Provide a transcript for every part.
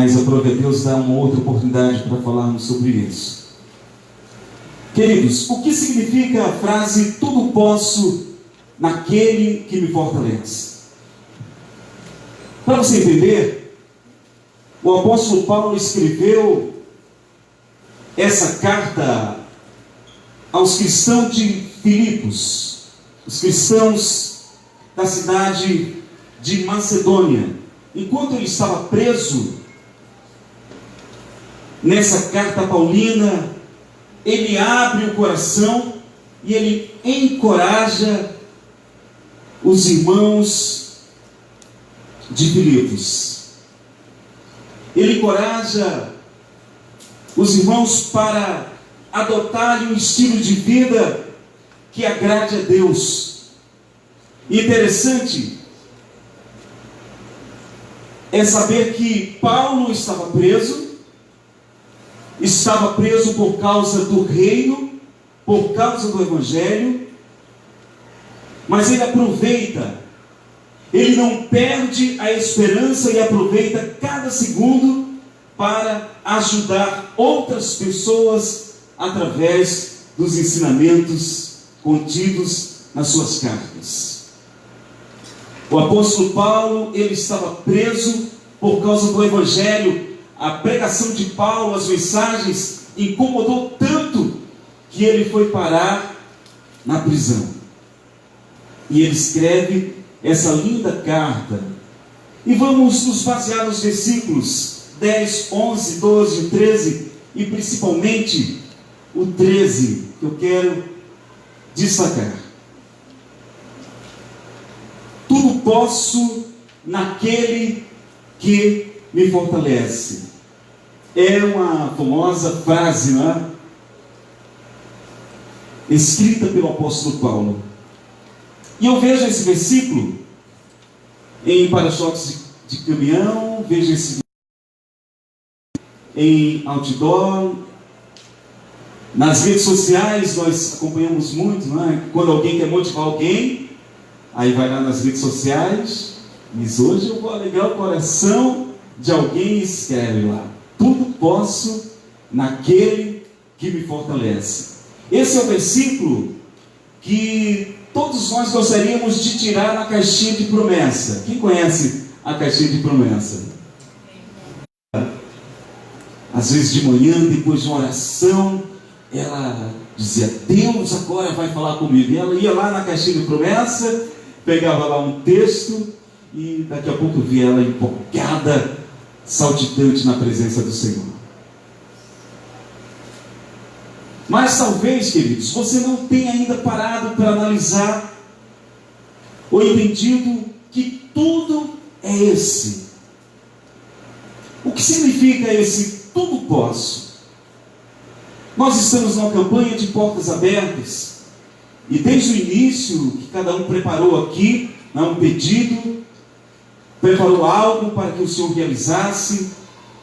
Mas aprove a Deus dar uma outra oportunidade para falarmos sobre isso. Queridos, o que significa a frase tudo posso naquele que me fortalece? Para você entender, o apóstolo Paulo escreveu essa carta aos cristãos de Filipos, os cristãos da cidade de Macedônia. Enquanto ele estava preso, nessa carta paulina, ele abre o coração e ele encoraja os irmãos de Filipos. Ele encoraja os irmãos para adotarem um estilo de vida que agrade a Deus. Interessante é saber que Paulo estava preso por causa do reino, por causa do evangelho, mas ele aproveita, ele não perde a esperança e aproveita cada segundo para ajudar outras pessoas através dos ensinamentos contidos nas suas cartas. O apóstolo Paulo, ele estava preso por causa do evangelho. A pregação de Paulo, as mensagens, incomodou tanto que ele foi parar na prisão. E ele escreve essa linda carta. E vamos nos basear nos versículos 10, 11, 12, 13 e principalmente o 13, que eu quero destacar. Tudo posso naquele que me fortalece. É uma famosa frase, não é? Escrita pelo apóstolo Paulo. E eu vejo esse versículo em para-choques de caminhão, vejo esse em outdoor, nas redes sociais nós acompanhamos muito, não é? Quando alguém quer motivar alguém, aí vai lá nas redes sociais, diz: hoje eu vou alegrar o coração de alguém, e escreve lá: tudo posso naquele que me fortalece. Esse é o versículo que todos nós gostaríamos de tirar na caixinha de promessa. Quem conhece a caixinha de promessa? Às vezes de manhã, depois de uma oração, ela dizia: Deus agora vai falar comigo. E ela ia lá na caixinha de promessa, pegava lá um texto, e daqui a pouco via ela empolgada, saltitante na presença do Senhor. Mas talvez, queridos, você não tenha ainda parado para analisar ou entendido que tudo é esse. O que significa esse tudo posso? Nós estamos numa campanha de portas abertas, e desde o início que cada um preparou aqui, um pedido, preparou algo para que o Senhor realizasse,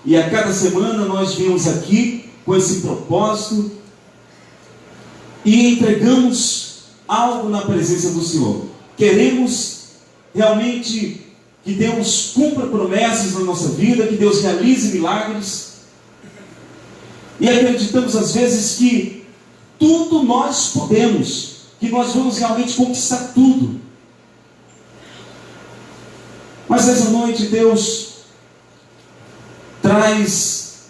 e a cada semana nós viemos aqui com esse propósito e entregamos algo na presença do Senhor. Queremos realmente que Deus cumpra promessas na nossa vida, que Deus realize milagres, e acreditamos às vezes que tudo nós podemos, que nós vamos realmente conquistar tudo. Mas essa noite Deus traz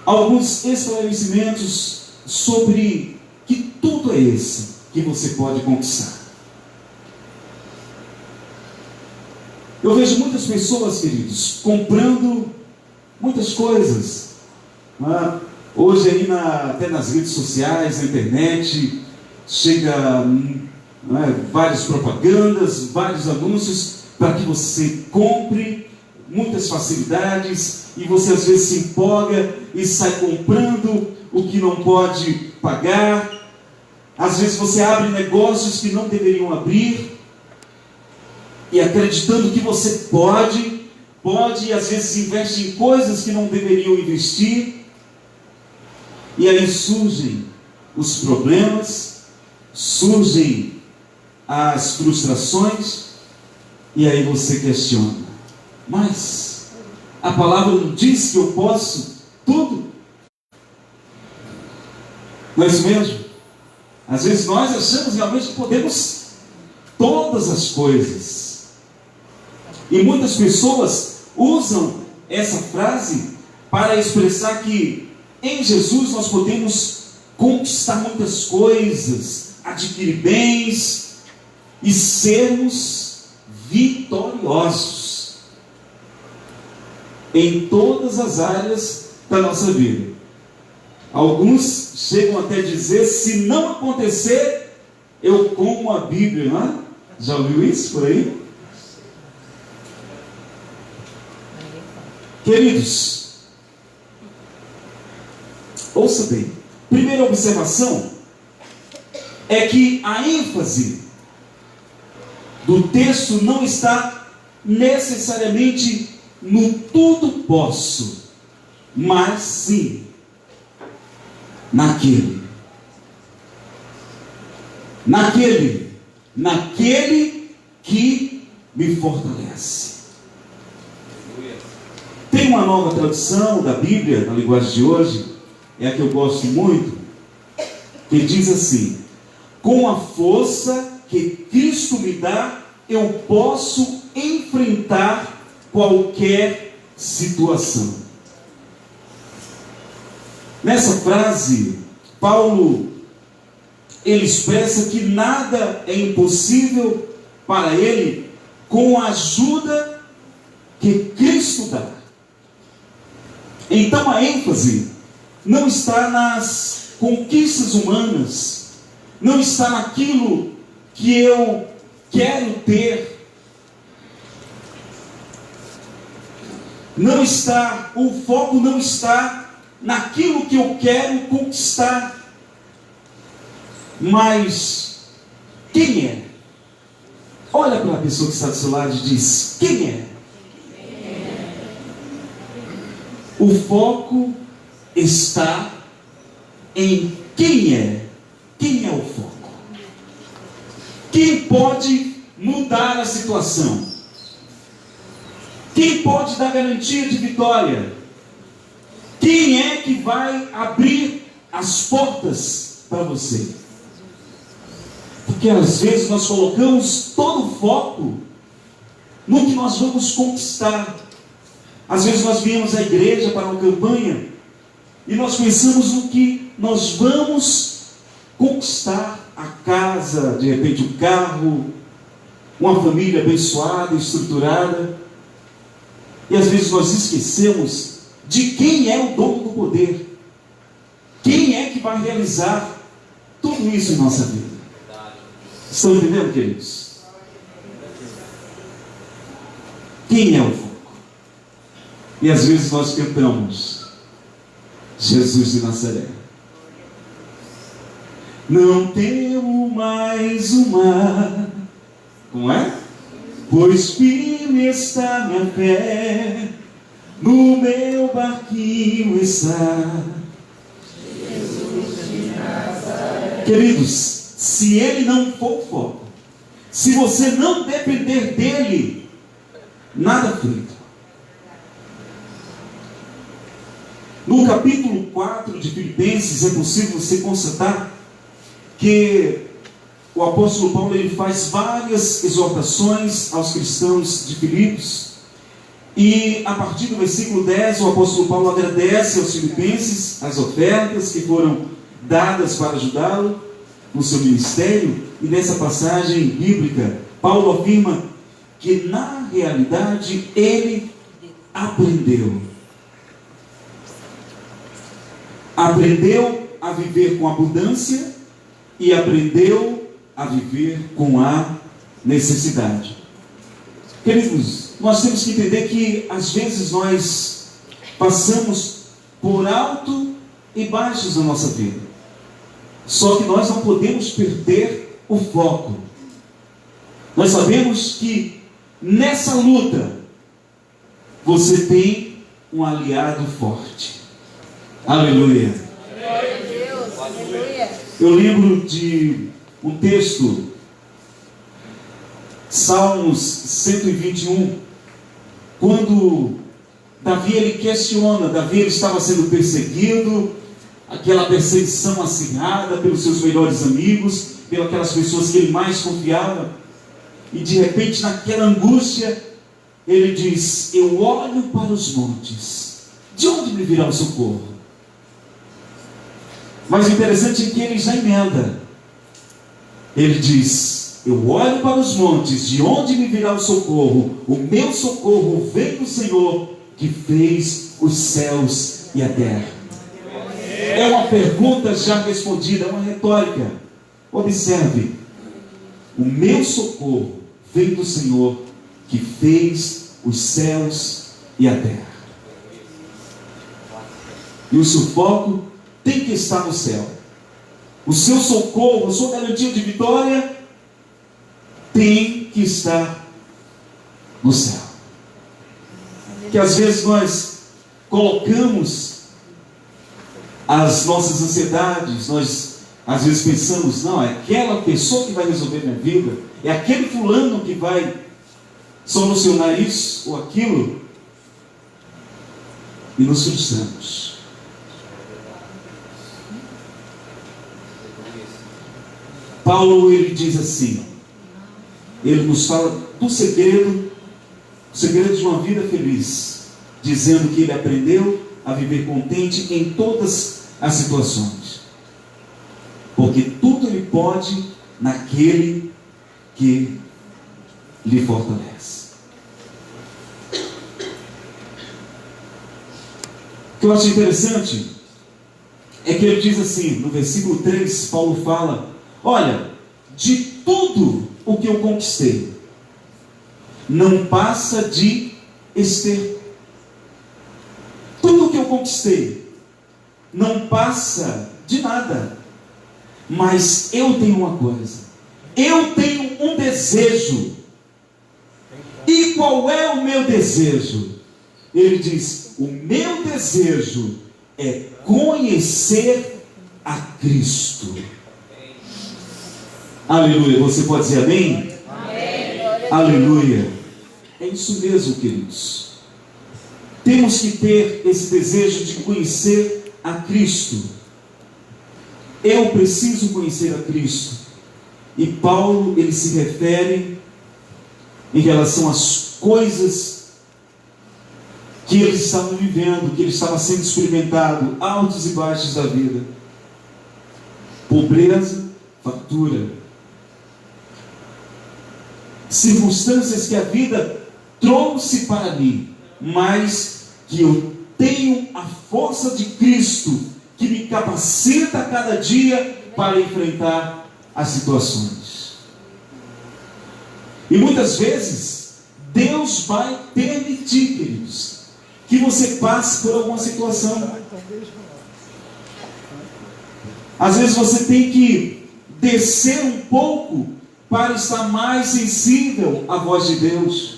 alguns esclarecimentos sobre que tudo é esse que você pode conquistar. Eu vejo muitas pessoas, queridos, comprando muitas coisas. Hoje aí até nas redes sociais, na internet, chega várias propagandas, vários anúncios para que você compre, muitas facilidades, e você às vezes se empolga e sai comprando o que não pode pagar. Às vezes você abre negócios que não deveriam abrir, e acreditando que você pode, e às vezes investe em coisas que não deveriam investir, e aí surgem os problemas, surgem as frustrações, e aí você questiona: mas A palavra não diz que eu posso tudo? Não é isso mesmo? Às vezes nós achamos realmente que podemos todas as coisas. E muitas pessoas usam essa frase para expressar que em Jesus nós podemos conquistar muitas coisas, adquirir bens e sermos vitoriosos em todas as áreas da nossa vida. Alguns chegam até a dizer: se não acontecer, eu como a Bíblia, não é? Já ouviu isso por aí? Queridos, ouça bem. Primeira observação é que a ênfase do texto não está necessariamente no tudo posso, mas sim naquele que me fortalece. Tem uma nova tradução da Bíblia, na linguagem de hoje, é a que eu gosto muito, que diz assim: com a força que Cristo me dá, eu posso enfrentar qualquer situação. Nessa frase, Paulo, ele expressa que nada é impossível para ele com a ajuda que Cristo dá. Então a ênfase não está nas conquistas humanas, não está naquilo que eu quero ter, o foco não está naquilo que eu quero conquistar, mas quem é? Olha para a pessoa que está do seu lado e diz: quem é? O foco está em quem é. Quem é o foco? Quem pode mudar a situação? Quem pode dar garantia de vitória? Quem é que vai abrir as portas para você? Porque às vezes nós colocamos todo o foco no que nós vamos conquistar. Às vezes nós viemos à igreja para uma campanha e nós pensamos no que nós vamos conquistar: a casa, de repente um carro, uma família abençoada, estruturada. E às vezes nós esquecemos de quem é o dono do poder. Quem é que vai realizar tudo isso em nossa vida? Estão entendendo, queridos? Quem é o foco? E às vezes nós cantamos Jesus de Nazaré. Não temo mais o mar, como é? Pois firme está minha fé, no meu barquinho está Jesus de Nazaré. Queridos, se Ele não for o foco, se você não depender dEle, nada feito. No capítulo 4 de Filipenses é possível você constatar que o apóstolo Paulo ele faz várias exortações aos cristãos de Filipos, e a partir do versículo 10 o apóstolo Paulo agradece aos filipenses as ofertas que foram dadas para ajudá-lo no seu ministério. E nessa passagem bíblica Paulo afirma que na realidade ele aprendeu a viver com abundância e aprendeu a viver com a necessidade. Queridos, nós temos que entender que às vezes nós passamos por alto e baixos na nossa vida. Só que nós não podemos perder o foco. Nós sabemos que nessa luta você tem um aliado forte. Aleluia. Glória a Deus. Aleluia. Eu lembro de um texto, Salmos 121, quando Davi ele questiona, Davi ele estava sendo perseguido, aquela perseguição acirrada pelos seus melhores amigos, pelas aquelas pessoas que ele mais confiava, e de repente naquela angústia, ele diz: eu olho para os montes, de onde me virá o socorro? Mas o interessante é que ele já emenda, ele diz: eu olho para os montes, de onde me virá o socorro? O meu socorro vem do Senhor, que fez os céus e a terra. É uma pergunta já respondida, é uma retórica. Observe: o meu socorro vem do Senhor, que fez os céus e a terra. E o seu foco tem que estar no céu. O seu socorro, a sua garantia de vitória tem que estar no céu. Que às vezes nós colocamos as nossas ansiedades, nós às vezes pensamos: não, é aquela pessoa que vai resolver minha vida, é aquele fulano que vai solucionar isso ou aquilo, e nos frustramos. Paulo ele diz assim, ele nos fala do segredo, o segredo de uma vida feliz, dizendo que ele aprendeu a viver contente em todas as situações, porque tudo ele pode naquele que lhe fortalece. O que eu acho interessante é que ele diz assim, no versículo 3, Paulo fala: olha, de tudo o que eu conquistei, não passa de esterco. Tudo o que eu conquistei não passa de nada. Mas eu tenho uma coisa, eu tenho um desejo. E qual é o meu desejo? Ele diz: o meu desejo é conhecer a Cristo. Aleluia. Você pode dizer amém? Amém. Aleluia. É isso mesmo, queridos. Temos que ter esse desejo de conhecer a Cristo. Eu preciso conhecer a Cristo. E Paulo, ele se refere em relação às coisas que ele estava vivendo, que ele estava sendo experimentado, altos e baixos da vida. Pobreza, fartura. Circunstâncias que a vida trouxe para mim, mas que eu tenho a força de Cristo, que me capacita a cada dia para enfrentar as situações. E muitas vezes, Deus vai permitir, queridos, que você passe por alguma situação. Às vezes você tem que descer um pouco para estar mais sensível à voz de Deus.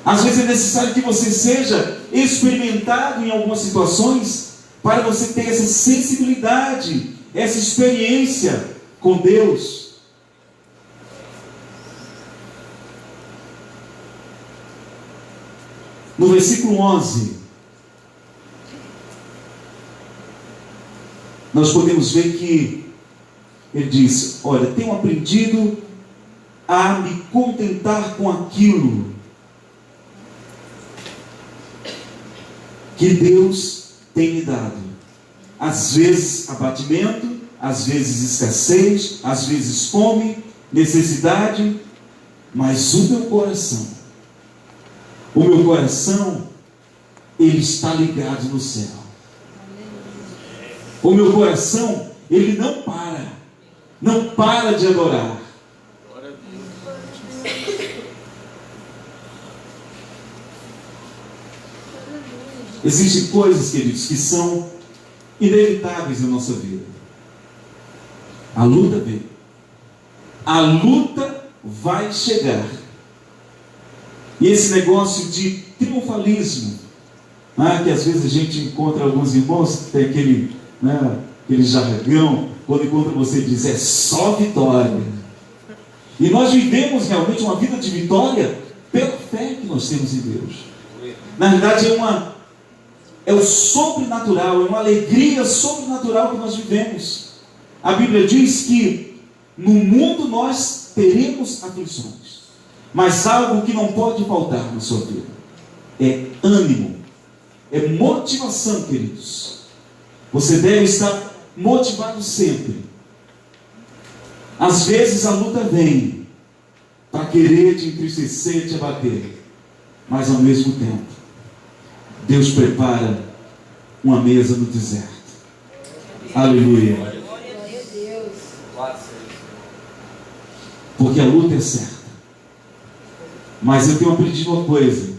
Às vezes é necessário que você seja experimentado em algumas situações para você ter essa sensibilidade, essa experiência com Deus. No versículo 11, nós podemos ver que ele diz: olha, tenho aprendido a me contentar com aquilo que Deus tem me dado. Às vezes abatimento, às vezes escassez, às vezes fome, necessidade, mas o meu coração, ele está ligado no céu. O meu coração, ele não para de adorar. Existem coisas, queridos, que são inevitáveis na nossa vida. A luta vem. A luta vai chegar. E esse negócio de triunfalismo, que às vezes a gente encontra alguns irmãos que tem aquele jargão, quando encontra você diz: é só vitória. E nós vivemos realmente uma vida de vitória pela fé que nós temos em Deus. Na verdade é o sobrenatural, é uma alegria sobrenatural que nós vivemos. A Bíblia diz que no mundo nós teremos aflições, mas algo que não pode faltar na sua vida é ânimo, é motivação, queridos. Você deve estar motivado sempre. Às vezes a luta vem para querer te entristecer, te abater, mas ao mesmo tempo Deus prepara uma mesa no deserto. Aleluia. Glória a Deus. Porque a luta é certa. Mas eu tenho aprendido uma coisa,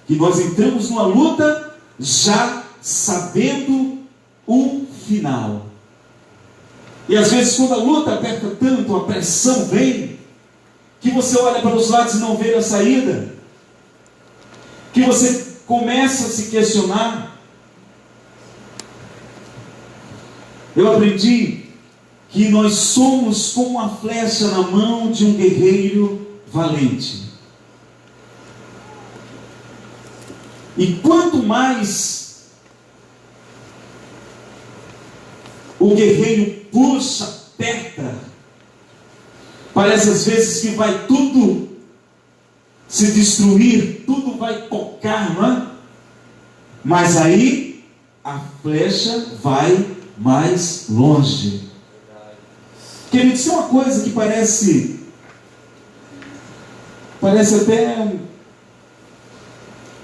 que nós entramos numa luta já sabendo o final. E às vezes quando a luta aperta tanto, a pressão vem, que você olha para os lados e não vê a saída, que você começa a se questionar. Eu aprendi que nós somos como uma flecha na mão de um guerreiro valente. E quanto mais o guerreiro puxa, aperta, parece às vezes que vai tudo se destruir, tudo vai tocar, não é? Mas aí a flecha vai mais longe. Querido, isso é uma coisa que parece até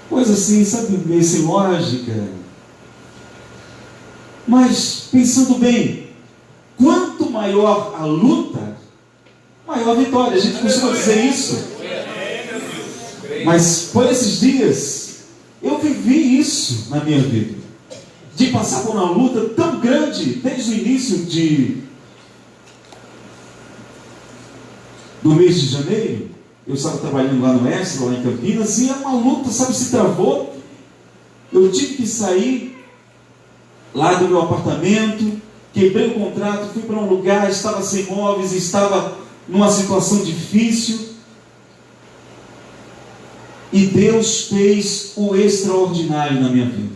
coisa assim, sabe, meio sem lógica. Mas pensando bem, quanto maior a luta, maior a vitória. A gente costuma dizer isso. Mas por esses dias eu vivi isso na minha vida, de passar por uma luta tão grande desde o início do mês de janeiro. Eu estava trabalhando lá no Extra, lá em Campinas, e uma luta, sabe, se travou. Eu tive que sair lá do meu apartamento, quebrei o contrato, fui para um lugar, estava sem móveis, estava numa situação difícil. E Deus fez o extraordinário na minha vida.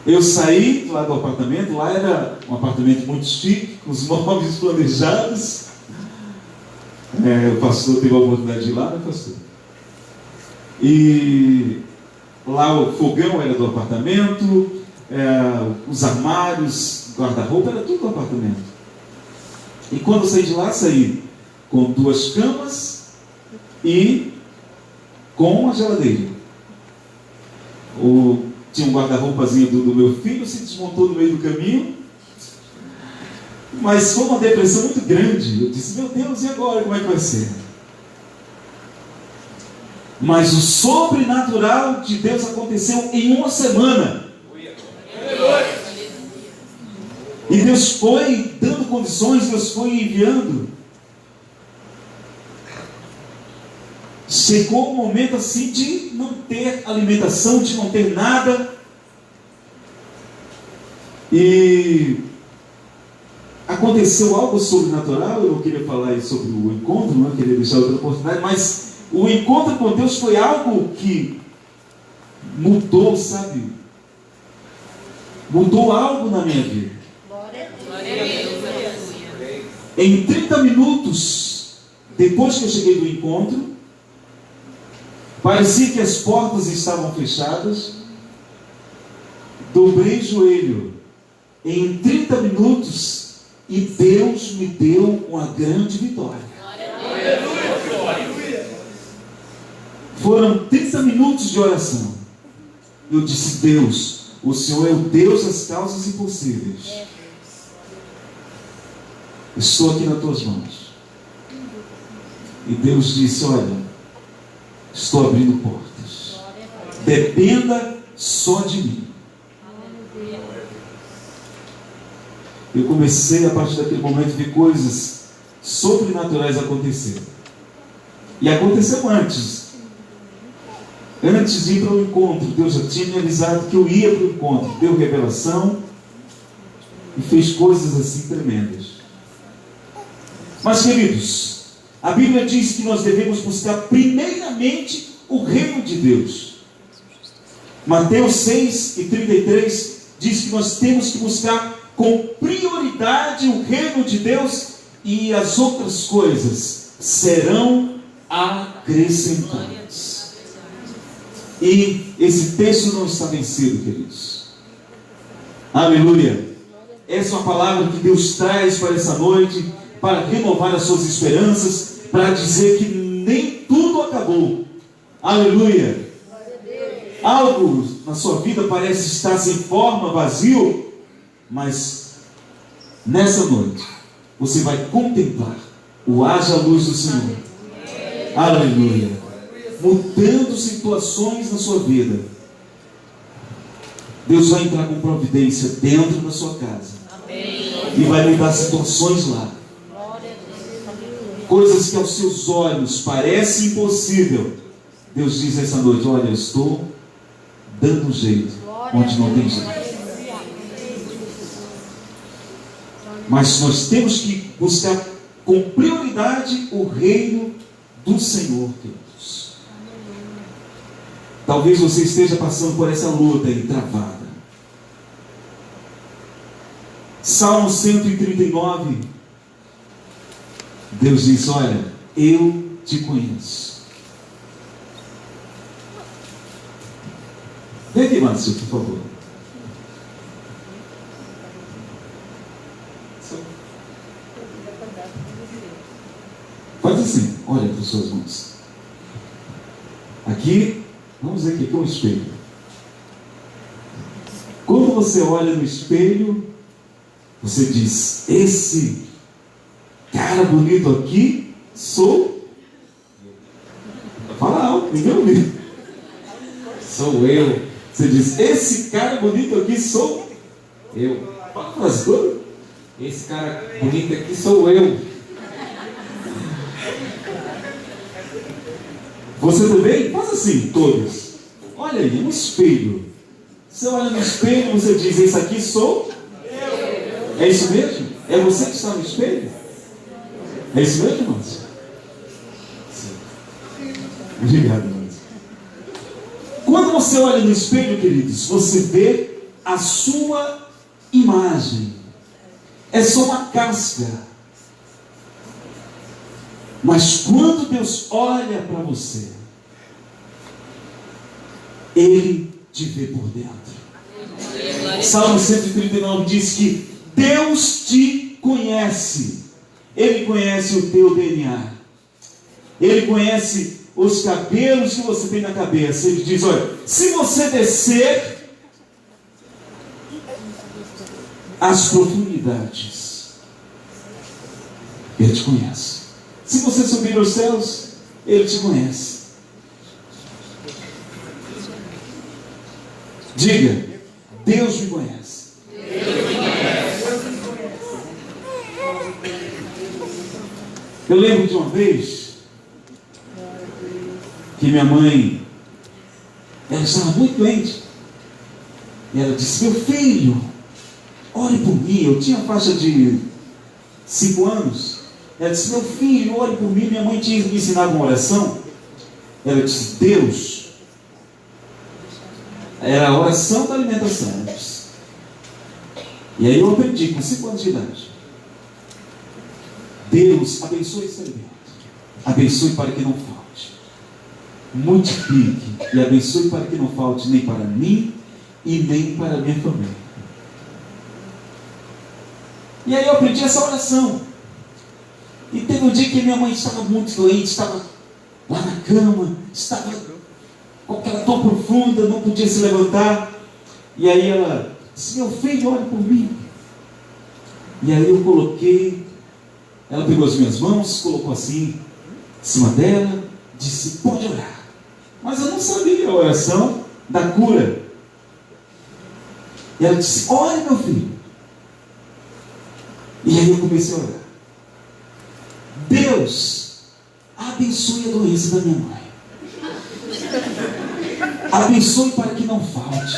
Eu saí lá do apartamento, lá era um apartamento muito chique, com os móveis planejados. O pastor teve a oportunidade de ir lá, né, pastor? E lá o fogão era do apartamento, os armários, guarda-roupa, era tudo do apartamento. E quando eu saí de lá, saí com 2 camas e com uma geladeira. Tinha um guarda-roupazinho do meu filho, se desmontou no meio do caminho. Mas foi uma depressão muito grande. Eu disse, meu Deus, e agora? Como é que vai ser? Mas o sobrenatural de Deus aconteceu em uma semana. E Deus foi dando condições, Deus foi enviando. Chegou um momento assim de não ter alimentação, de não ter nada. E aconteceu algo sobrenatural. Eu não queria falar sobre o encontro, não queria deixar outra oportunidade, mas o encontro com Deus foi algo que mudou, sabe? Mudou algo na minha vida. Glória a Deus. Em 30 minutos, depois que eu cheguei do encontro, parecia que as portas estavam fechadas. Dobrei o joelho em 30 minutos e Deus me deu uma grande vitória. Foram 30 minutos de oração. Eu disse, Deus, o Senhor é o Deus das causas impossíveis. Estou aqui nas tuas mãos. E Deus disse, olha, estou abrindo portas. Dependa só de mim. Eu comecei, a partir daquele momento, a ver coisas sobrenaturais acontecer. E aconteceu antes. Antes de ir para o encontro, Deus já tinha me avisado que eu ia para o encontro. Deu revelação e fez coisas assim tremendas. Mas, queridos, a Bíblia diz que nós devemos buscar primeiramente o reino de Deus. Mateus 6:33 diz que nós temos que buscar com prioridade o reino de Deus e as outras coisas serão acrescentadas. E esse texto não está vencido, queridos. Aleluia. Essa é uma palavra que Deus traz para essa noite, para renovar as suas esperanças, para dizer que nem tudo acabou. Aleluia. Algo na sua vida parece estar sem forma, vazio, mas nessa noite você vai contemplar o haja luz do Senhor. Aleluia. Mudando situações na sua vida. Deus vai entrar com providência dentro da sua casa. E vai mudar situações lá. Coisas que aos seus olhos parecem impossível. Deus diz essa noite: olha, eu estou dando um jeito onde não tem jeito. Mas nós temos que buscar com prioridade o reino do Senhor, queridos. Talvez você esteja passando por essa luta aí travada. Salmo 139. Deus diz: olha, eu te conheço. Vem aqui, Márcio, por favor. Faz assim, olha para as suas mãos. Aqui, vamos ver aqui é um espelho. Quando você olha no espelho, você diz: esse cara bonito aqui sou. Fala alto, ninguém ouviu. Sou eu. Você diz: esse cara bonito aqui sou eu. Fala as coisas. Esse cara bonito aqui sou eu. Você também? Faz assim, todos. Olha aí, um espelho. Você olha no espelho e você diz: esse aqui sou eu. É isso mesmo? É você que está no espelho? É isso mesmo, irmãos? Obrigado, irmãos. Quando você olha no espelho, queridos, você vê a sua imagem. É só uma casca. Mas quando Deus olha para você, Ele te vê por dentro. Salmo 139 diz que Deus te conhece. Ele conhece o teu DNA. Ele conhece os cabelos que você tem na cabeça. Ele diz: olha, se você descer as profundidades, Ele te conhece. Se você subir aos céus, Ele te conhece. Diga: Deus me conhece. Eu lembro de uma vez que minha mãe, ela estava muito doente. E ela disse: meu filho, ore por mim. Eu tinha faixa de 5 anos. Ela disse: meu filho, ore por mim. Minha mãe tinha me ensinado uma oração. Ela disse: Deus, era a oração da alimentação. E aí eu aprendi com 5 anos de idade: Deus, abençoe esse alimento, abençoe para que não falte, multiplique e abençoe para que não falte nem para mim e nem para a minha família. E aí eu aprendi essa oração. E teve um dia que minha mãe estava muito doente, estava lá na cama, estava com aquela dor profunda, não podia se levantar. E aí ela disse: meu filho, ore por mim. E aí eu coloquei, ela pegou as minhas mãos, colocou assim em cima dela, disse: pode orar. Mas eu não sabia a oração da cura. E ela disse: ore, meu filho. E aí eu comecei a orar: Deus, abençoe a doença da minha mãe, abençoe para que não falte,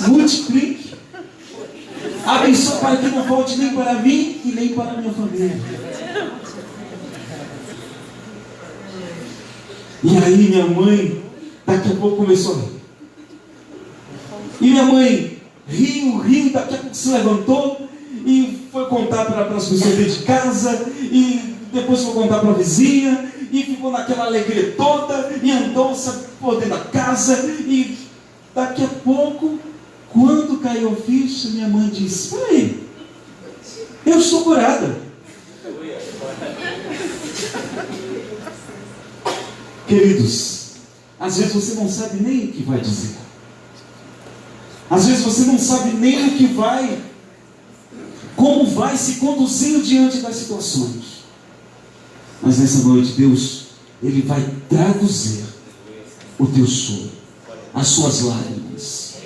multiplique, abençoe para que não falte nem para mim e nem para a minha família. E aí minha mãe, daqui a pouco começou a rir. E minha mãe riu, daqui a pouco se levantou e foi contar para as pessoas dentro de casa, e depois foi contar para a vizinha, e ficou naquela alegria toda, e andou por dentro da casa, e daqui a pouco, quando caiu a ficha, minha mãe disse: peraí, eu estou curada. Queridos, às vezes você não sabe nem o que vai dizer. Às vezes você não sabe nem o que vai, como vai se conduzir diante das situações. Mas nessa noite, Deus, Ele vai traduzir o teu choro, as suas lágrimas.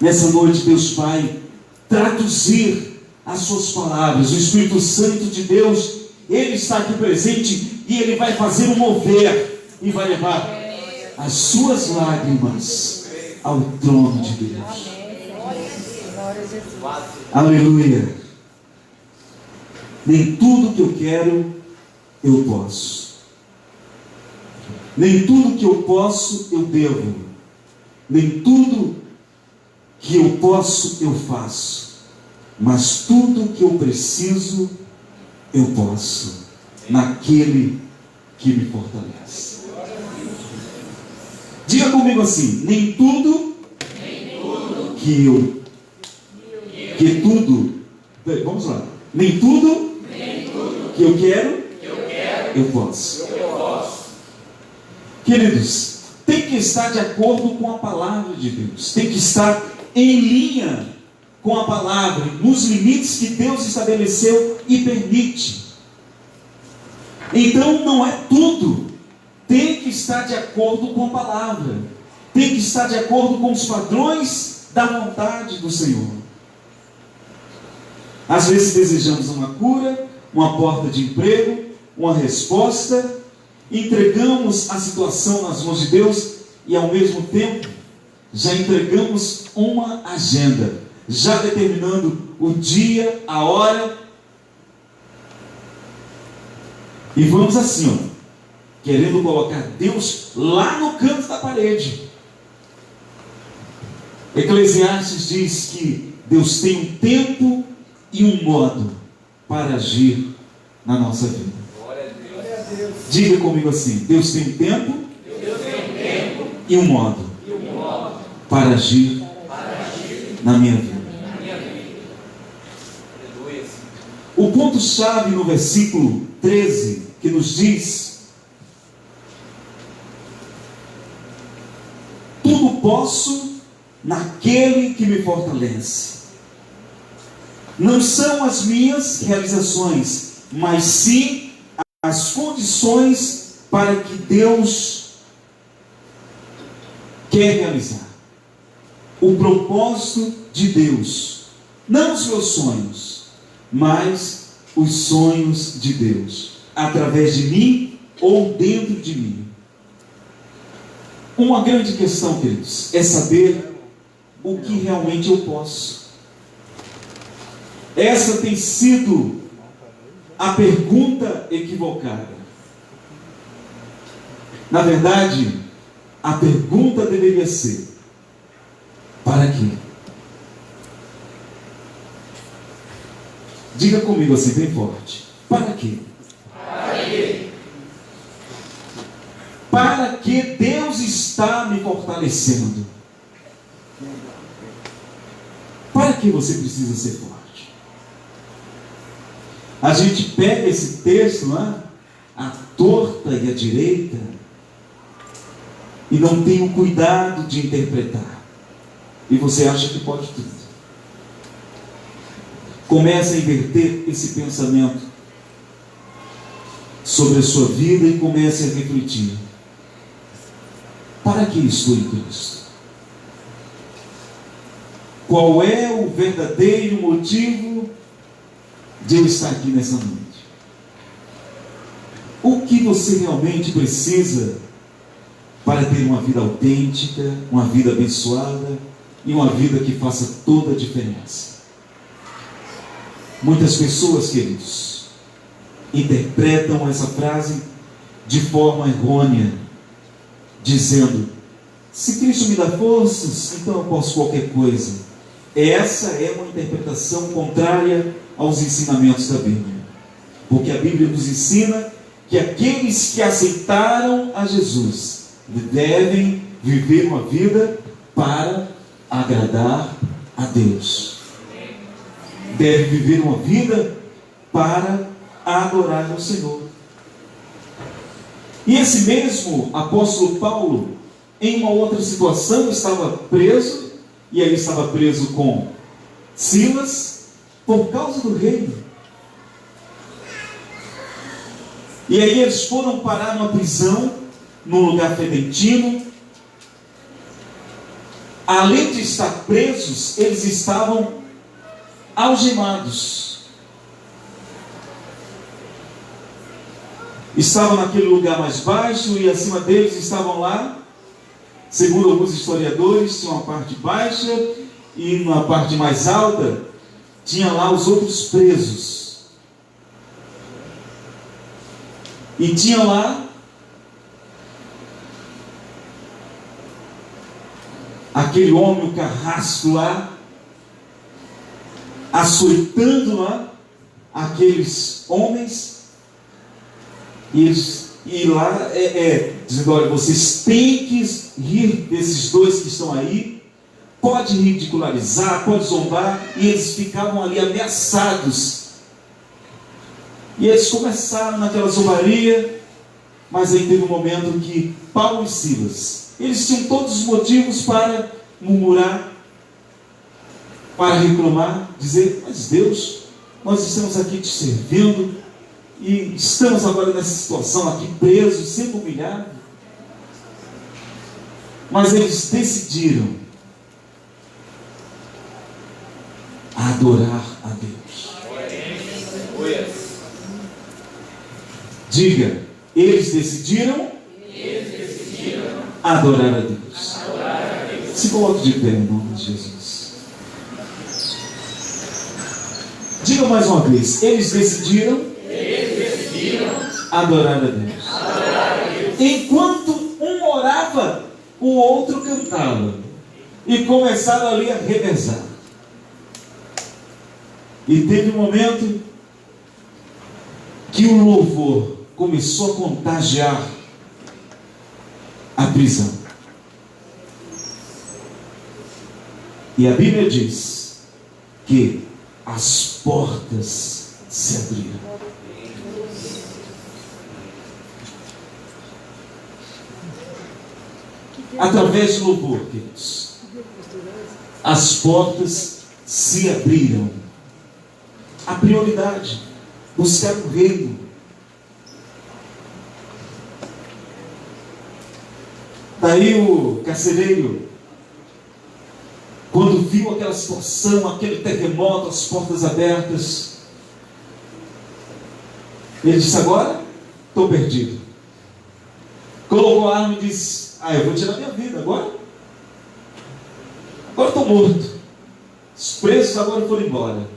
Nessa noite, Deus vai traduzir as suas palavras. O Espírito Santo de Deus, Ele está aqui presente e Ele vai fazer um mover e vai levar as suas lágrimas ao trono de Deus. Aleluia. Nem tudo que eu quero, eu posso. Nem tudo que eu posso, eu devo. Nem tudo que eu posso, eu faço. Mas tudo que eu preciso, eu posso, naquele que me fortalece. Diga comigo assim: nem tudo que tudo, vamos lá, nem tudo que eu quero, eu posso. Queridos, tem que estar de acordo com a palavra de Deus, tem que estar em linha com a palavra, nos limites que Deus estabeleceu e permite. Então não é tudo, tem que estar de acordo com a palavra, tem que estar de acordo com os padrões da vontade do Senhor. Às vezes desejamos uma cura, uma porta de emprego, uma resposta, entregamos a situação nas mãos de Deus e ao mesmo tempo já entregamos uma agenda, já determinando o dia, a hora, e vamos assim, ó, querendo colocar Deus lá no canto da parede. Eclesiastes diz que Deus tem um tempo e um modo para agir na nossa vida. Diga comigo assim: Deus tem um tempo, e um modo para agir na minha vida. O ponto-chave no versículo 13, que nos diz: tudo posso naquele que me fortalece. Não são as minhas realizações, mas sim as condições para que Deus quer realizar. O propósito de Deus, não os meus sonhos, mas os sonhos de Deus, através de mim ou dentro de mim. Uma grande questão, queridos, é saber o que realmente eu posso. Essa tem sido a pergunta equivocada. Na verdade, a pergunta deveria ser: para quê? Diga comigo assim bem forte: para quê? Para quê? Para que Deus está me fortalecendo? Para que você precisa ser forte? A gente pega esse texto, não é? A torta e a direita, e não tem o cuidado de interpretar. E você acha que pode tudo. Começa a inverter esse pensamento sobre a sua vida e comece a refletir: para que estou em Cristo? Qual é o verdadeiro motivo de eu estar aqui nessa noite? O que você realmente precisa para ter uma vida autêntica, uma vida abençoada e uma vida que faça toda a diferença? Muitas pessoas, queridos, interpretam essa frase de forma errônea, dizendo: se Cristo me dá forças, então eu posso qualquer coisa. Essa é uma interpretação contrária aos ensinamentos da Bíblia. Porque a Bíblia nos ensina que aqueles que aceitaram a Jesus devem viver uma vida para agradar a Deus. Devem viver uma vida para adorar ao Senhor. E esse mesmo apóstolo Paulo, em uma outra situação, estava preso, e ele estava preso com Silas, por causa do reino. E aí eles foram parar numa prisão, num lugar fedentino. Além de estar presos, eles estavam algemados. Estavam naquele lugar mais baixo, e acima deles estavam lá, segundo alguns historiadores, tinha uma parte baixa, e na parte mais alta tinha lá os outros presos. E tinha lá aquele homem, o carrasco lá, açoitando lá aqueles homens. E lá dizendo: olha, vocês têm que rir desses dois que estão aí, pode ridicularizar, pode zombar. E eles ficavam ali ameaçados. E eles começaram naquela zombaria. Mas aí teve um momento que Paulo e Silas, eles tinham todos os motivos para murmurar, para reclamar, dizer: mas Deus, nós estamos aqui te servindo, e estamos agora nessa situação aqui, presos, sendo humilhados. Mas eles decidiram adorar a Deus. Diga: eles decidiram adorar a Deus. Se coloque de pé em nome de Jesus. Diga mais uma vez: eles decidiram adorar a Deus. Enquanto um orava, o outro cantava. E começaram ali a revezar. E teve um momento que o louvor começou a contagiar a prisão. E a Bíblia diz que as portas se abriram. Através do louvor, queridos, as portas se abriram. A prioridade: buscar o reino. Daí o carcereiro, quando viu aquela situação, aquele terremoto, as portas abertas, ele disse: agora estou perdido. Colocou a arma e disse: eu vou tirar minha vida agora. Agora estou morto. Os presos agora foram embora.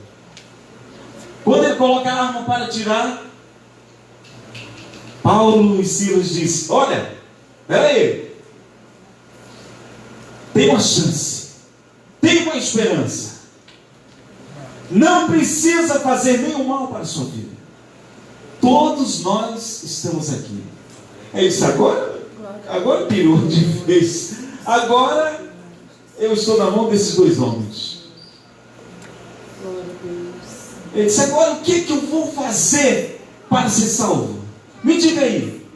Quando ele coloca a arma para atirar, Paulo e Silas dizem: olha, espera aí, tem uma chance, tem uma esperança. Não precisa fazer nenhum mal para a sua vida. Todos nós estamos aqui. É isso agora pirou de vez. Agora eu estou na mão desses dois homens. Ele disse: agora o que eu vou fazer para ser salvo? Me diga aí,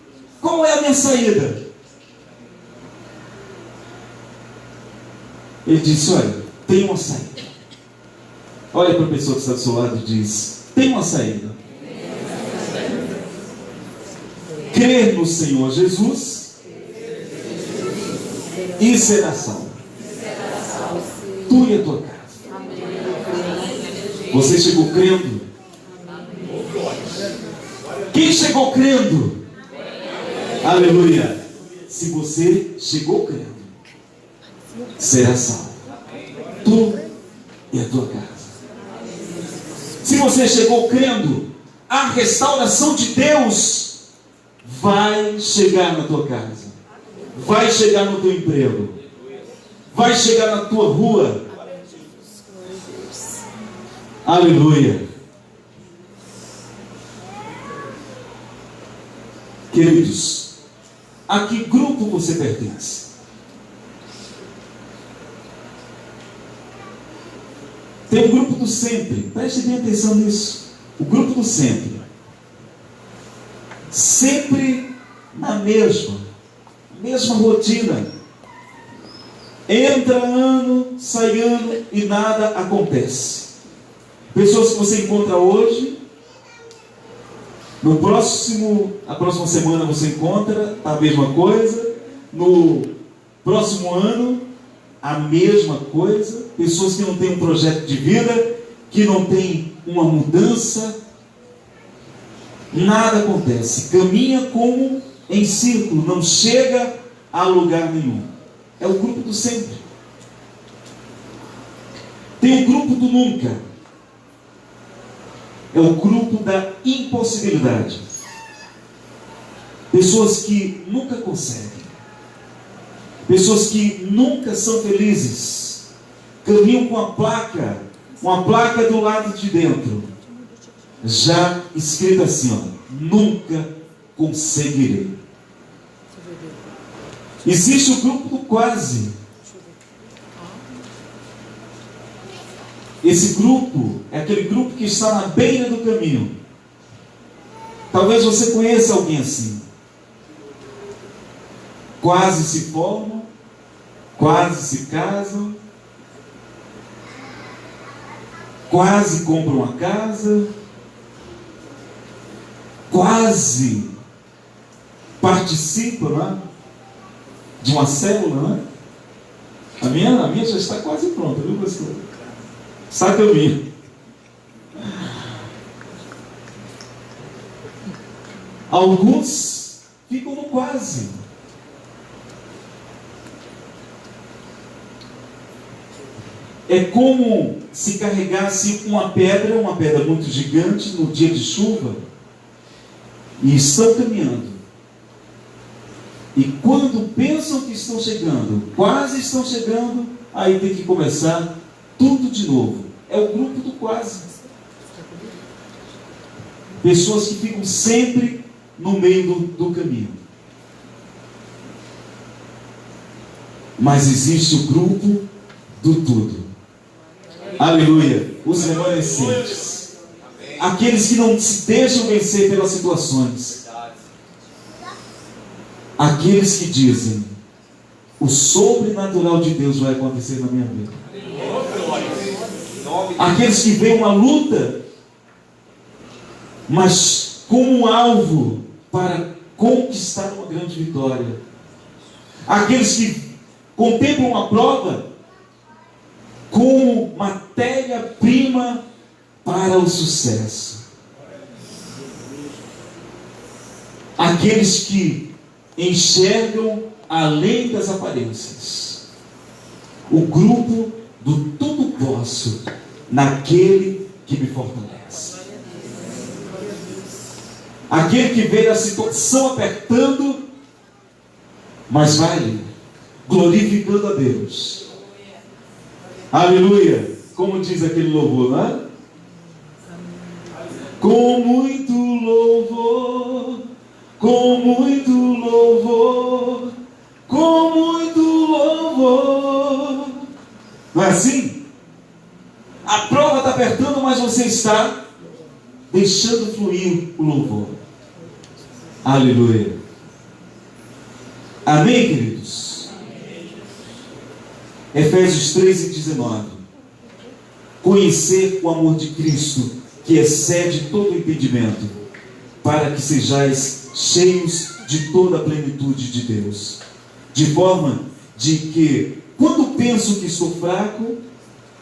qual é a minha saída? Ele disse: olha, tem uma saída. Olha para a pessoa que está do seu lado e diz: tem uma saída. Crer no Senhor Jesus e será salvo. Tu e a tua casa. Você chegou crendo? Quem chegou crendo? Aleluia. Se você chegou crendo, será salvo. Tu e a tua casa. Se você chegou crendo, a restauração de Deus vai chegar na tua casa, vai chegar no teu emprego, vai chegar na tua rua. Aleluia. Queridos, a que grupo você pertence? Tem o grupo do sempre. Preste bem atenção nisso. O grupo do sempre. Sempre na mesma rotina. Entra ano, sai ano e nada acontece. Pessoas que você encontra hoje, a próxima semana você encontra a mesma coisa, no próximo ano a mesma coisa. Pessoas que não têm um projeto de vida, que não têm uma mudança, nada acontece, caminha como em círculo, não chega a lugar nenhum. É o grupo do sempre. Tem o grupo do nunca. É o grupo da impossibilidade. Pessoas que nunca conseguem. Pessoas que nunca são felizes. Caminham com uma placa do lado de dentro, já escrita assim, ó: nunca conseguirei. Existe o grupo do quase. Esse grupo é aquele grupo que está na beira do caminho. Talvez você conheça alguém assim. Quase se formam, quase se casam, quase compram uma casa, quase participam, né, de uma célula, né? A minha já está quase pronta, viu, pastor? Está a caminho. Alguns ficam no quase. É como se carregasse uma pedra muito gigante no dia de chuva, e estão caminhando. E quando pensam que estão chegando, quase estão chegando, aí tem que começar tudo de novo. É o grupo do quase. Pessoas que ficam sempre no meio do caminho. Mas existe o grupo do tudo. Aleluia. Os remanescentes. Aqueles que não se deixam vencer pelas situações. Aqueles que dizem: o sobrenatural de Deus vai acontecer na minha vida. Aqueles que veem uma luta, mas como um alvo para conquistar uma grande vitória. Aqueles que contemplam uma prova como matéria-prima para o sucesso. Aqueles que enxergam além das aparências. O grupo do tudo posso naquele que me fortalece. Aquele que vê a situação apertando, mas vai glorificando a Deus. Aleluia. Como diz aquele louvor, não é? Com muito louvor, com muito louvor, com muito louvor. Não é assim? A prova está apertando, mas você está deixando fluir o louvor. Aleluia. Amém, queridos? Efésios 3:19. Conhecer o amor de Cristo, que excede todo o entendimento, para que sejais cheios de toda a plenitude de Deus. De forma de que, quando penso que estou fraco,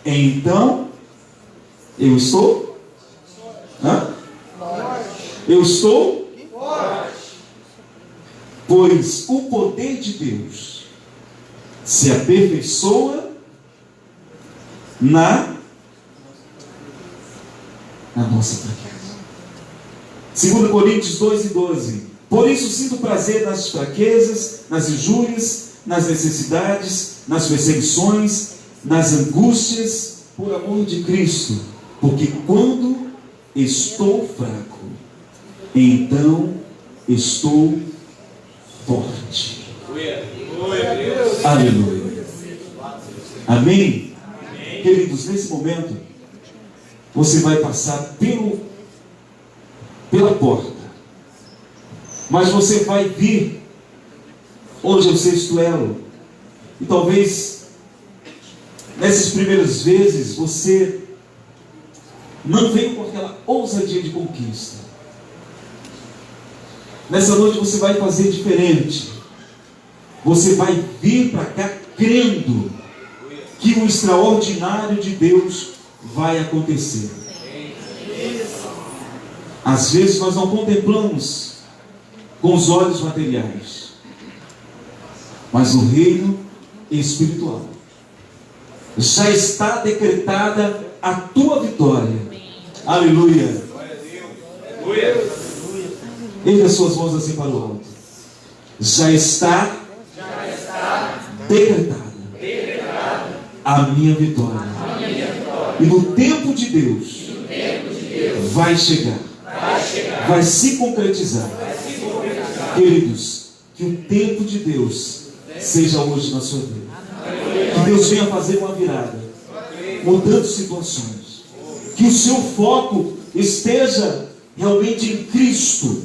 então eu estou? Eu estou? Pois o poder de Deus se aperfeiçoa na nossa fraqueza. 2 Coríntios 2:12. Por isso sinto prazer nas fraquezas, nas injúrias, nas necessidades, nas perseguições, nas angústias, por amor de Cristo. Porque quando estou fraco, então estou forte. Aleluia. Amém? Queridos, nesse momento, você vai passar pela porta. Mas você vai vir. Hoje é o sexto elo. E talvez, nessas primeiras vezes, você não veio com aquela ousadia de conquista. Nessa noite você vai fazer diferente. Você vai vir para cá crendo que o extraordinário de Deus vai acontecer. Às vezes nós não contemplamos com os olhos materiais, mas o reino espiritual já está decretada a tua vitória. Aleluia. Erga suas mãos assim para o alto. Já está decretada a minha vitória. E no tempo de Deus vai chegar, vai se concretizar. Queridos, que o tempo de Deus seja hoje na sua vida. Que Deus venha fazer uma virada, mudando situações. Que o seu foco esteja realmente em Cristo,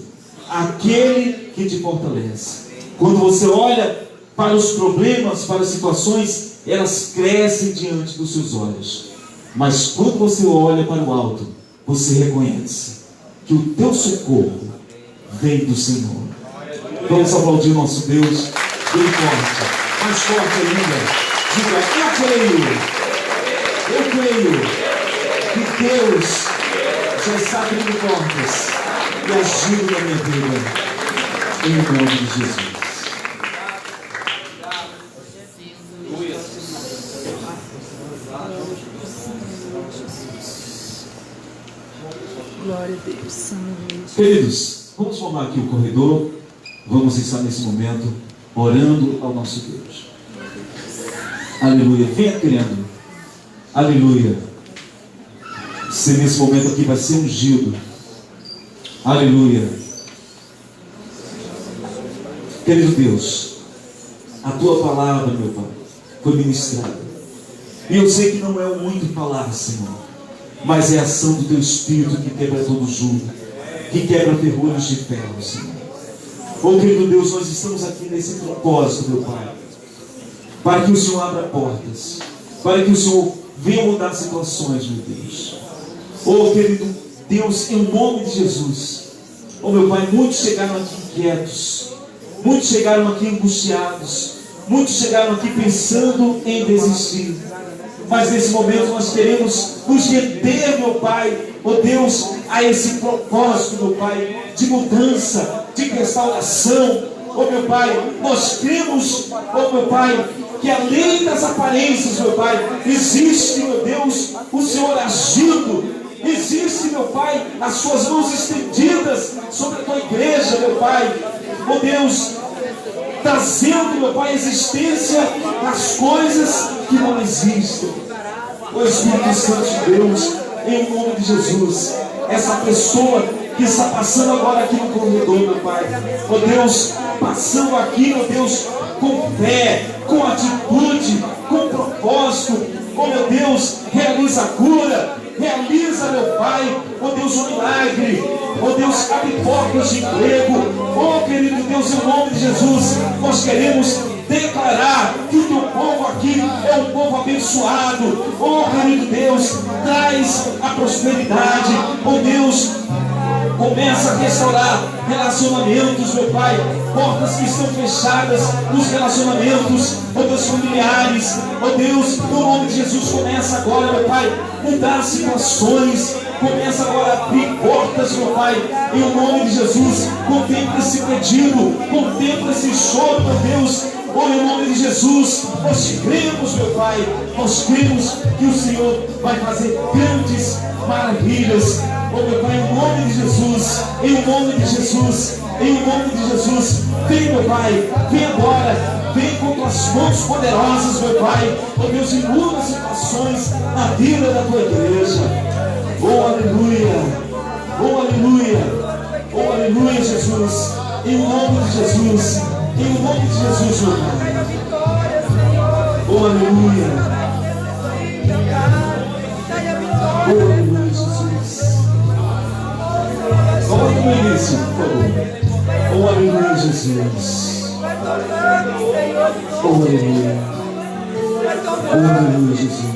aquele que te fortalece. Quando você olha para os problemas, para as situações, elas crescem diante dos seus olhos. Mas quando você olha para o alto, você reconhece que o teu socorro vem do Senhor. Vamos aplaudir nosso Deus bem forte, mais forte ainda. Diga: eu creio que Deus já está abrindo portas e agindo na minha vida, em nome de Jesus. Glória a Deus. Queridos, vamos formar aqui o corredor. Vamos estar nesse momento orando ao nosso Deus. Aleluia. Venha crendo. Aleluia. Você nesse momento aqui vai ser ungido. Aleluia. Querido Deus, a tua palavra, meu Pai, foi ministrada. E eu sei que não é o muito falar, Senhor, mas é a ação do teu Espírito que quebra todo jugo, que quebra ferrolhos de ferro, Senhor. Oh, querido Deus, nós estamos aqui nesse propósito, meu Pai, para que o Senhor abra portas, para que o Senhor venha mudar situações, meu Deus. Oh, querido Deus, em nome de Jesus. Oh, meu Pai, muitos chegaram aqui inquietos, muitos chegaram aqui angustiados, muitos chegaram aqui pensando em desistir. Mas nesse momento nós queremos nos render, meu Pai, oh Deus, a esse propósito, meu Pai, de mudança, de restauração. Oh, meu Pai, nós cremos, oh, meu Pai, que além das aparências, meu Pai, existe, meu Deus, o Senhor agindo. Existe, meu Pai, as suas mãos estendidas sobre a tua igreja, meu Pai. Oh Deus, trazendo, meu Pai, a existência das coisas que não existem. O Espírito Santo de Deus, em nome de Jesus, essa pessoa que está passando agora aqui no corredor, meu Pai, ó Deus, passando aqui, ó Deus, com fé, com atitude, com propósito, ó meu Deus, realiza a cura, realiza, meu Pai, ó Deus, um milagre, ó Deus, abre portas de emprego, ó querido Deus, em nome de Jesus, nós queremos declarar que o teu povo aqui é um povo abençoado. Oh, querido Deus, traz a prosperidade. Oh Deus, começa a restaurar relacionamentos, meu Pai, portas que estão fechadas nos relacionamentos, oh Deus, familiares. Oh Deus, no nome de Jesus, começa agora, meu Pai, mudar situações. Começa agora a abrir portas, meu Pai, em nome de Jesus. Contempla esse pedido, contempla esse choro, meu Deus. Oh, em nome de Jesus. Jesus, nós cremos, meu Pai, nós cremos que o Senhor vai fazer grandes maravilhas. Oh, meu Pai, em nome de Jesus, em nome de Jesus, em nome de Jesus, vem, meu Pai, vem agora, vem com tuas mãos poderosas, meu Pai, oh Deus, inunda situações na vida da tua igreja. Oh, aleluia, oh, aleluia, oh, aleluia, Jesus, em nome de Jesus, em nome de Jesus, meu Pai. Oh, aleluia, oh, aleluia, Jesus. Coloca no início, por favor. Oh, aleluia, Jesus. Oh, aleluia. Oh, aleluia, Jesus.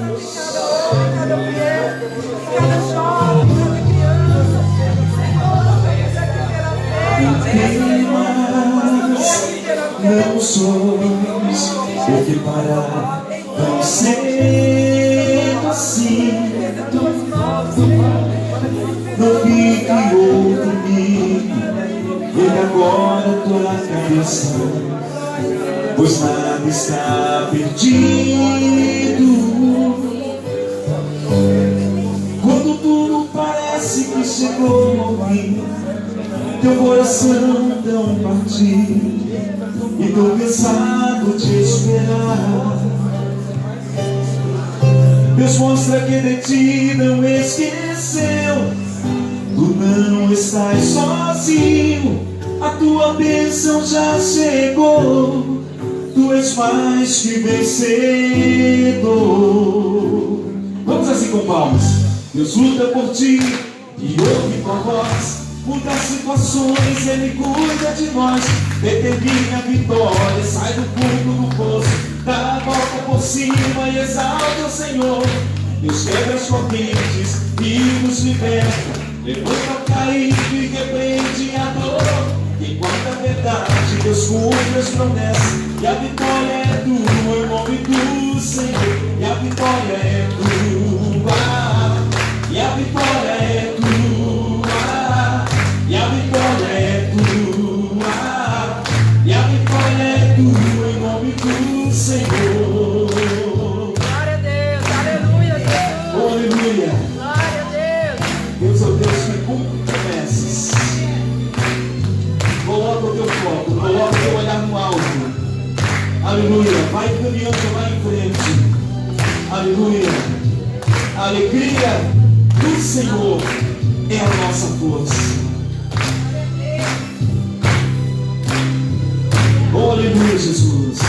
Não somos o que parar tão cedo assim. Não fique outro mim, ele agora tua cabeça, pois nada está perdido. Quando tudo parece que chegou ao fim, teu coração tão partido e tão cansado de esperar, Deus mostra que de ti não esqueceu. Tu não estás sozinho, a tua bênção já chegou. Tu és mais que vencedor. Vamos assim com palmas. Deus luta por ti e ouve tua voz. Muda situações, Ele cuida de nós. Determina a vitória, sai do fundo do poço, dá a volta por cima e exalta o Senhor. Deus quebra as correntes e nos liberta, levanta o caído e repreende a dor. Enquanto a verdade, Deus cumpre as promessas, e a vitória é tua, em nome do Senhor. E a vitória é tua, e a vitória é tua, e a vitória é tua, e a vitória é tua, em nome do Senhor. Glória a Deus, aleluia, Jesus. Oh, aleluia. Glória a Deus. Deus é o Deus que cumpre promessas. Coloca o teu foco, coloca o teu olhar no alto. Aleluia. Vai caminhando lá em frente. Aleluia. A alegria do Senhor é a nossa força. Oh, aleluia, Jesus.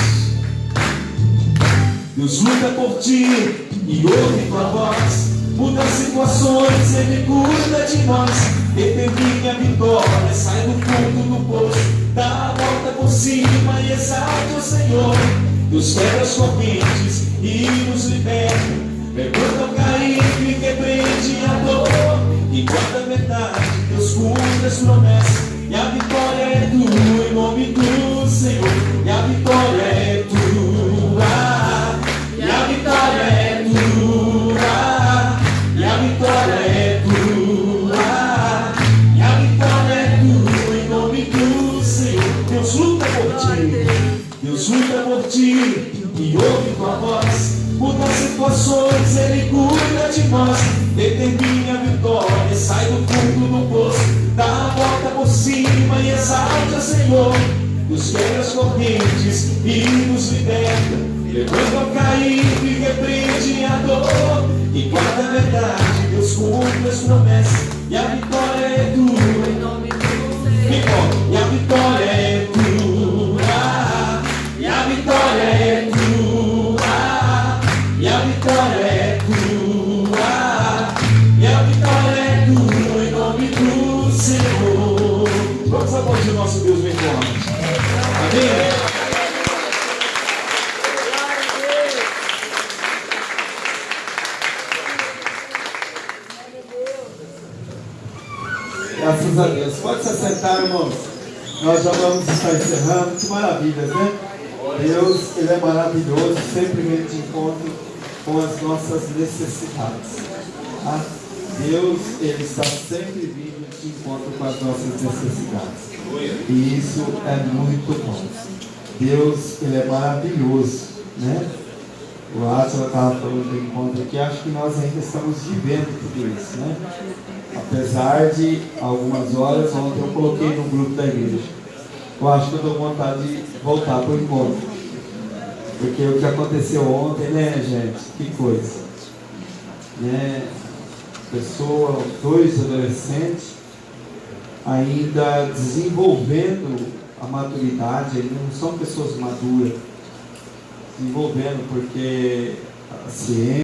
Deus luta por ti e ouve tua voz. Muda as situações, Ele cuida de nós. Determine a vitória, sai do fundo do poço, dá a volta por cima e exalta o Senhor. Deus quebra as correntes e nos liberta, levanta o caído e repreende a dor. Enquanto a verdade, Deus cumpre as promessas, e a vitória é tua, em nome do Senhor. E a vitória é tua, e a vitória é tua, e a vitória é tua, e a vitória é tua, em nome do Senhor. Deus luta por ti, Deus luta por ti e ouve tua voz. Muda as situações, Ele cuida de nós. Determine a vitória, sai do fundo do poço, dá a volta por cima e exalta o Senhor. Deus quebra as correntes e nos liberta, levanta o caído e repreende a dor. Enquanto a verdade, Deus cumpre as promessas, e a vitória é tua, em nome do Senhor. E a vitória é tua, e a vitória é tua, e a vitória é tua, e a vitória é tua, em nome do Senhor. Vamos aplaudir o nosso Deus bem forte. Amém? Graças a Deus. Pode se assentar, irmãos. Nós já vamos estar encerrando. Que maravilhas, né? Deus, Ele é maravilhoso. Sempre vem de encontro com as nossas necessidades. Tá? Deus, Ele está sempre vindo de encontro com as nossas necessidades. E isso é muito bom. Deus, Ele é maravilhoso, né? O Átila estava falando do encontro aqui, acho que nós ainda estamos vivendo tudo isso, né? Apesar de algumas horas, ontem eu coloquei no grupo da igreja, eu acho que eu estou com vontade de voltar para o encontro, porque o que aconteceu ontem, né, gente? Que coisa, né? Pessoa, 2 adolescentes, ainda desenvolvendo a maturidade, ainda não são pessoas maduras, desenvolvendo, porque a ciência